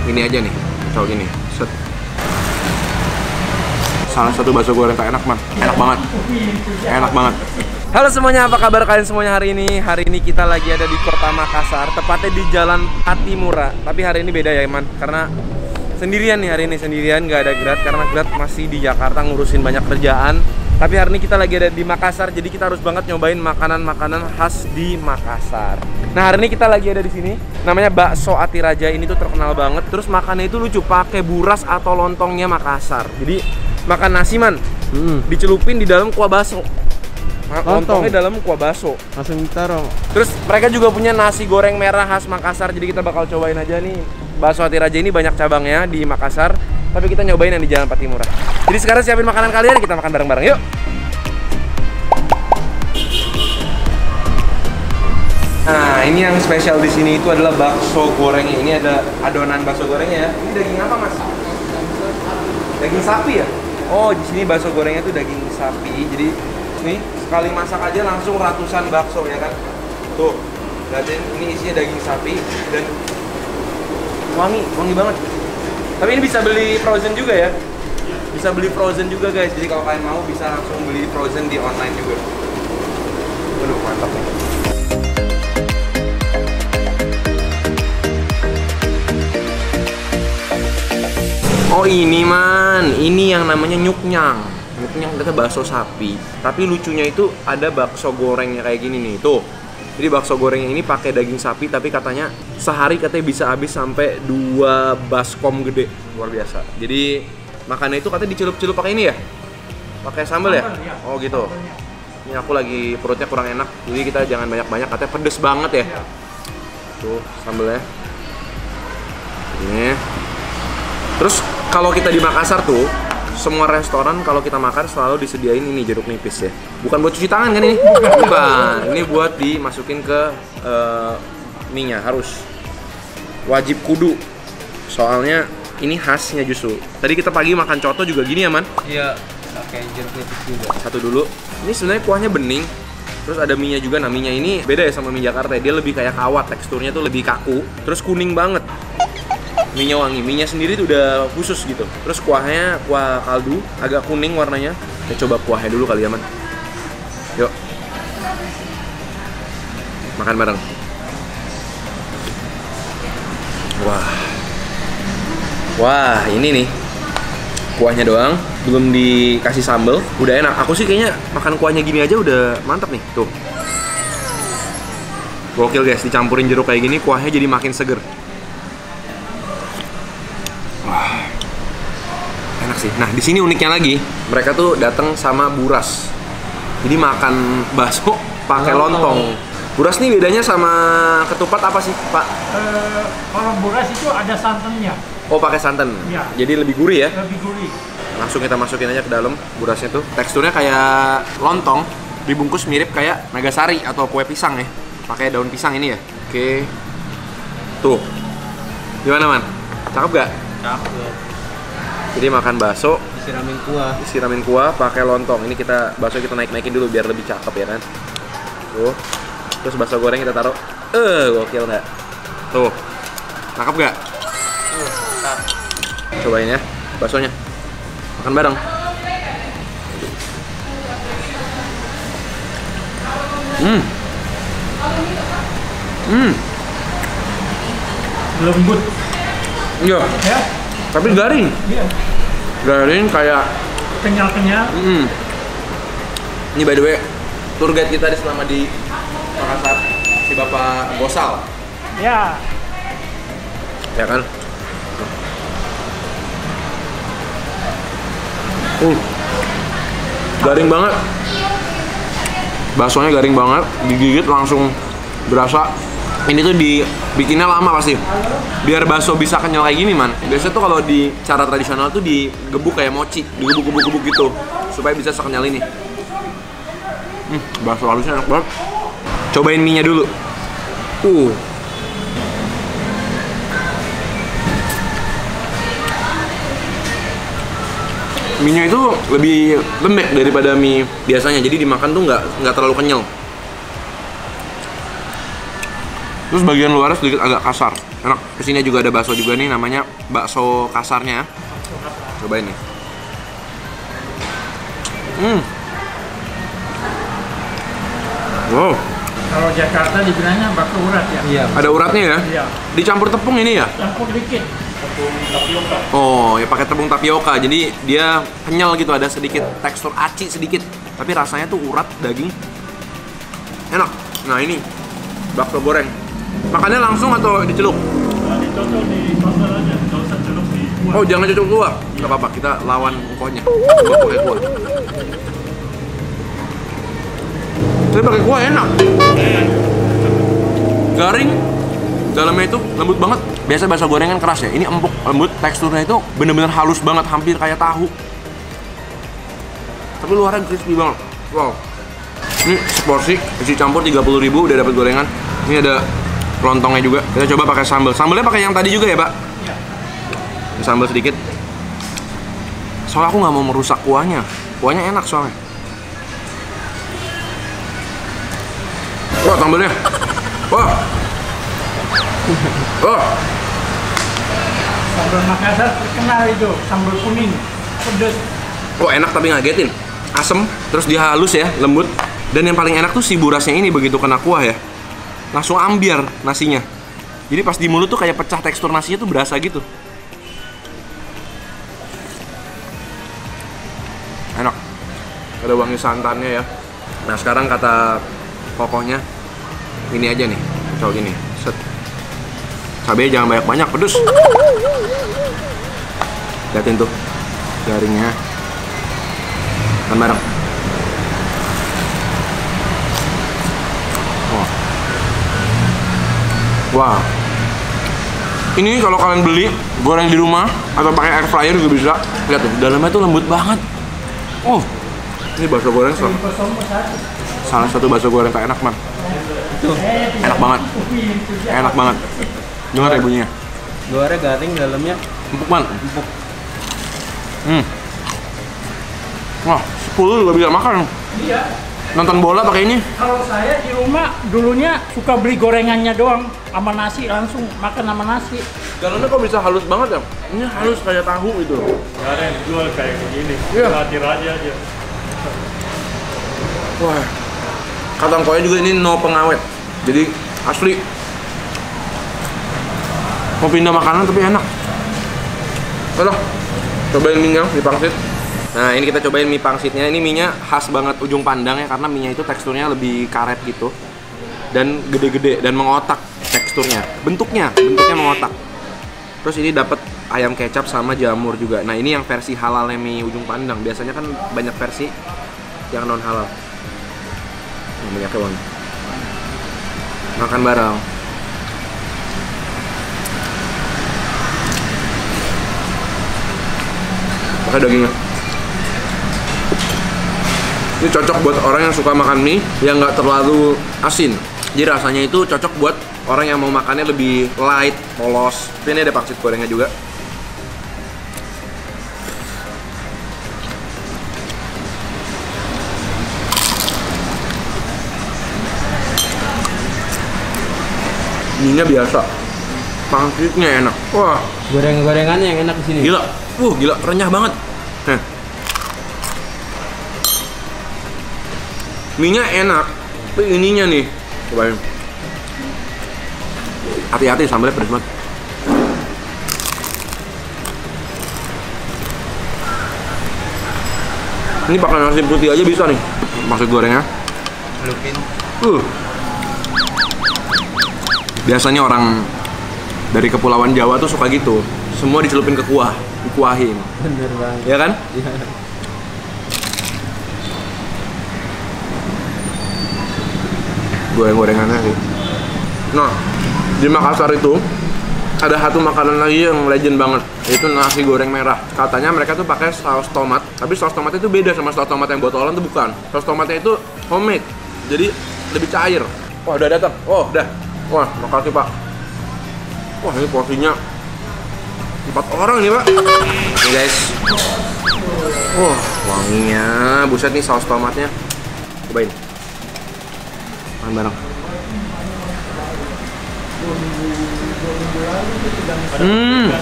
ini aja nih, coba gini. Set. Salah satu bakso goreng terenak, man. Enak banget. Enak banget. Halo semuanya, apa kabar kalian semuanya hari ini? Hari ini kita lagi ada di Kota Makassar, tepatnya di Jalan Patimura. Tapi hari ini beda ya, man, karena sendirian nih hari ini, sendirian, nggak ada Grat karena Grat masih di Jakarta ngurusin banyak kerjaan. Tapi hari ini kita lagi ada di Makassar, jadi kita harus banget nyobain makanan-makanan khas di Makassar. Nah, hari ini kita lagi ada di sini, namanya bakso Ati Raja. Ini tuh terkenal banget. Terus makannya itu lucu, pakai buras atau lontongnya Makassar. Jadi makan nasi, man, dicelupin di dalam kuah bakso. Lontongnya dalam kuah bakso. Langsung ditaruh. Terus mereka juga punya nasi goreng merah khas Makassar. Jadi kita bakal cobain aja nih. Bakso Ati Raja ini banyak cabangnya di Makassar, tapi kita nyobain yang di Jalan Patimura. Jadi sekarang siapin makanan kalian, kita makan bareng-bareng. Yuk. Nah, ini yang spesial di sini itu adalah bakso gorengnya. Ini ada adonan bakso gorengnya ya. Ini daging apa, Mas? Daging sapi ya? Oh, di sini bakso gorengnya tuh daging sapi. Jadi nih sekali masak aja langsung ratusan bakso ya kan. Tuh, lihatin, ini isinya daging sapi dan wangi banget. Tapi ini bisa beli frozen juga ya. Bisa beli frozen juga guys. Jadi kalau kalian mau bisa langsung beli frozen di online juga. Waduh, mantap nih. Oh ini man, ini yang namanya nyuknyang. Nyuknyang itu bakso sapi. Tapi lucunya itu ada bakso gorengnya kayak gini nih. Tuh. Jadi bakso gorengnya ini pakai daging sapi, tapi katanya sehari katanya bisa habis sampai 2 baskom gede. Luar biasa. Jadi makannya itu katanya dicelup-celup pakai ini ya? Pakai sambal ya? Oh gitu. Ini aku lagi perutnya kurang enak, jadi kita jangan banyak-banyak, katanya pedes banget ya. Tuh sambalnya. Ini. Terus kalau kita di Makassar tuh, semua restoran kalau kita makan selalu disediain ini jeruk nipis ya. Bukan buat cuci tangan kan ini? Bukan. Ini buat dimasukin ke mie-nya, harus. Wajib kudu. Soalnya ini khasnya justru. Tadi kita pagi makan coto juga gini ya, man? Iya, pakai jeruk nipis juga. Satu dulu. Ini sebenarnya kuahnya bening. Terus ada mie-nya juga. Nah, mie-nya ini beda ya sama mie Jakarta. Dia lebih kayak kawat, teksturnya tuh lebih kaku. Terus kuning banget. Mie-nya wangi, mie-nya sendiri tuh udah khusus gitu. Terus kuahnya, kuah kaldu, agak kuning warnanya. Kita coba kuahnya dulu kali ya, man. Yuk. Makan bareng. Wah, ini nih. Kuahnya doang, belum dikasih sambal. Udah enak. Aku sih kayaknya makan kuahnya gini aja udah mantap nih. Tuh. Gokil guys, dicampurin jeruk kayak gini, kuahnya jadi makin seger. Enak sih. Nah, di sini uniknya lagi, mereka tuh datang sama buras. Jadi makan bakso pakai lontong. Buras nih bedanya sama ketupat apa sih, Pak? Kalau buras itu ada santannya. Oh, pakai santan. Ya. Jadi lebih gurih ya? Lebih gurih. Langsung kita masukin aja ke dalam burasnya tuh. Teksturnya kayak lontong, dibungkus mirip kayak nagasari atau kue pisang ya. Pakai daun pisang ini ya. Oke. Tuh. Gimana, man? Cakep gak? Cakep. Jadi makan bakso, disiramin kuah pakai lontong. Ini bakso kita naik-naikin dulu biar lebih cakep ya kan. Tuh. Terus bakso goreng kita taruh. Gokil nggak? Tuh. Cakep gak? Cobain ya baksonya. Makan bareng. Lembut. Iya. Ya. Tapi garing. Iya. Garing kayak Kenyal-kenyal. Ini by the way, tour guide kita selama di Makassar, si Bapak Gosal. Ya. Ya kan? Garing banget. Baksonya garing banget, digigit langsung berasa. Ini tuh dibikinnya lama pasti. Biar bakso bisa kenyal kayak gini, man. Biasanya tuh kalau di cara tradisional tuh digebuk kayak mochi, digebuk-gebuk gitu supaya bisa sekenyal ini. Bakso halusnya enak banget. Cobain mie-nya dulu. Mie-nya itu lebih lembek daripada mie biasanya, jadi dimakan tuh nggak terlalu kenyal. Terus bagian luarnya sedikit agak kasar. Enak. Kesini juga ada bakso juga nih, namanya bakso kasarnya. Cobain nih. Wow. Kalau Jakarta dibilangnya bakso urat ya. Iya. Ada uratnya ya? Iya. Dicampur tepung ini ya? Campur dikit. Oh, ya pakai tepung tapioka. Jadi dia kenyal gitu, ada sedikit tekstur aci sedikit. Tapi rasanya tuh urat daging. Enak. Nah, ini bakso goreng. Makannya langsung atau dicelup? Dicocol di toaster aja, nggak usah celup di kuah. Oh, jangan cocok kuah. Gak apa-apa, kita lawan kuahnya. Coba pakai kuah. Tapi pakai kuah enak. Garing, dalamnya itu lembut banget. Biasa bakso goreng kan keras ya. Ini empuk, lembut, teksturnya itu bener-bener halus banget, hampir kayak tahu. Tapi luarnya crispy banget. Wow. Ini seporsi isi campur 30.000 udah dapat gorengan. Ini ada lontongnya juga. Kita coba pakai sambal. Sambalnya pakai yang tadi juga ya, Pak? Iya. Sambal sedikit. Soalnya aku nggak mau merusak kuahnya. Kuahnya enak soalnya. Wah, sambalnya. Wah. Wah. Sambal Makassar terkenal itu, sambal kuning, pedas. Oh, enak tapi ngagetin. Asem, terus dia halus ya, lembut. Dan yang paling enak tuh si burasnya ini begitu kena kuah ya. Langsung ambiar nasinya. Jadi pas di mulut tuh kayak pecah, tekstur nasinya tuh berasa gitu. Enak. Ada wangi santannya ya. Nah, sekarang kata kokohnya ini aja nih. Coba gini. Set. Cabenya jangan banyak-banyak, pedes. Liatin tuh garingnya. Kan bareng. Wah. Ini kalau kalian beli goreng di rumah atau pakai air fryer juga bisa. Lihat tuh, dalamnya tuh lembut banget. Oh. Ini bakso goreng salah satu bakso goreng tak enak, Man. Enak banget. Enak banget. Gimana ya bunyinya? Luarnya garing, dalamnya Empuk, Man. empuk. Wah, 10 juga bisa makan. Iya. Nonton bola pakai ini. Kalau saya di rumah dulunya suka beli gorengannya doang sama nasi, langsung makan sama nasi. Dalamnya kok bisa halus banget ya? Ini halus kayak tahu itu. Gak ada yang jual kayak begini. Iya. Raja aja. Wah. Kata konya juga ini no pengawet. Jadi asli. Mau pindah makanan tapi enak. Aduh. Cobain mie-nya di pangsit. Nah, ini kita cobain mie pangsitnya. Ini mie-nya khas banget ujung pandang ya, karena mie-nya itu teksturnya lebih karet gitu. Dan gede-gede dan mengotak teksturnya. Bentuknya mengotak. Terus ini dapat ayam kecap sama jamur juga. Nah, ini yang versi halalnya mie ujung pandang. Biasanya kan banyak versi yang non halal. Nah, minyaknya wangi. Makan bareng. Pakai dagingnya. Ini cocok buat orang yang suka makan mie yang nggak terlalu asin. Jadi rasanya itu cocok buat orang yang mau makannya lebih light, polos. Tapi ini ada pangsit gorengnya juga. Mie-nya biasa, pangsitnya enak. Wah, Goreng-gorengannya yang enak di sini. gila. Gila, renyah banget. Nah. Mie-nya enak, tapi ininya nih, cobain. Hati-hati, sambalnya pedas banget. Ini pakai nasi putih aja bisa nih, maksud gorengnya. Lupin. Biasanya orang dari kepulauan Jawa tuh suka gitu, semua dicelupin ke kuah, dikuahin, Bener banget. ya kan? Iya. Goreng-gorengannya sih. Nah, di Makassar itu ada satu makanan lagi yang legend banget, yaitu nasi goreng merah. Katanya mereka tuh pakai saus tomat, tapi saus tomatnya itu beda sama saus tomat yang botolan tuh bukan. Saus tomatnya itu homemade, jadi lebih cair. Wah, udah datang. Oh, udah. Wah, makasih, Pak. Wah, ini porsinya 4 orang nih, Pak. Nih, guys. Wah, wanginya. Buset nih saus tomatnya. Cobain. Makan bareng.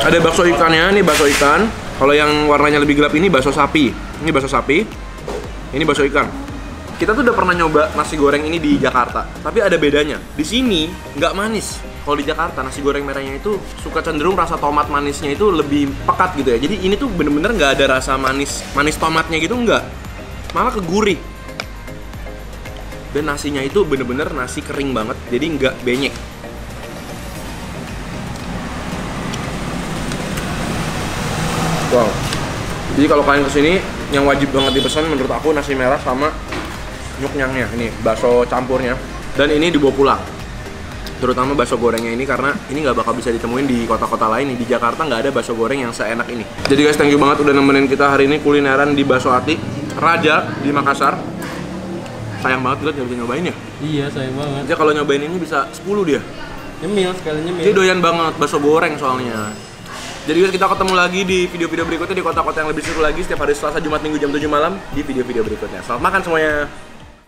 Ada bakso ikannya, ini bakso ikan. Kalau yang warnanya lebih gelap ini bakso sapi. Ini bakso sapi. Ini bakso ikan. Kita tuh udah pernah nyoba nasi goreng ini di Jakarta, tapi ada bedanya. Di sini nggak manis. Kalau di Jakarta nasi goreng merahnya itu suka cenderung rasa tomat manisnya itu lebih pekat gitu ya. Jadi ini tuh bener-bener nggak ada rasa manis tomatnya gitu, nggak. Malah kegurih. Dan nasinya itu bener-bener nasi kering banget, jadi nggak benyek. Wow. Jadi kalau kalian kesini, yang wajib banget dipesan menurut aku nasi merah sama nyuknyangnya, ini bakso campurnya. Dan ini dibawa pulang. Terutama bakso gorengnya ini karena ini nggak bakal bisa ditemuin di kota-kota lain. Di Jakarta nggak ada bakso goreng yang seenak ini. Jadi guys, thank you banget udah nemenin kita hari ini kulineran di Bakso Ati Raja di Makassar. Sayang banget kita nggak bisa nyobain ya. Iya, sayang banget. Dia kalau nyobain ini bisa 10 dia. Nyemil sekali nyemil. Dia doyan banget bakso goreng soalnya. Jadi guys, kita ketemu lagi di video-video berikutnya di kota-kota yang lebih seru lagi setiap hari Selasa, Jumat, Minggu jam 7 malam di video-video berikutnya. Selamat makan semuanya.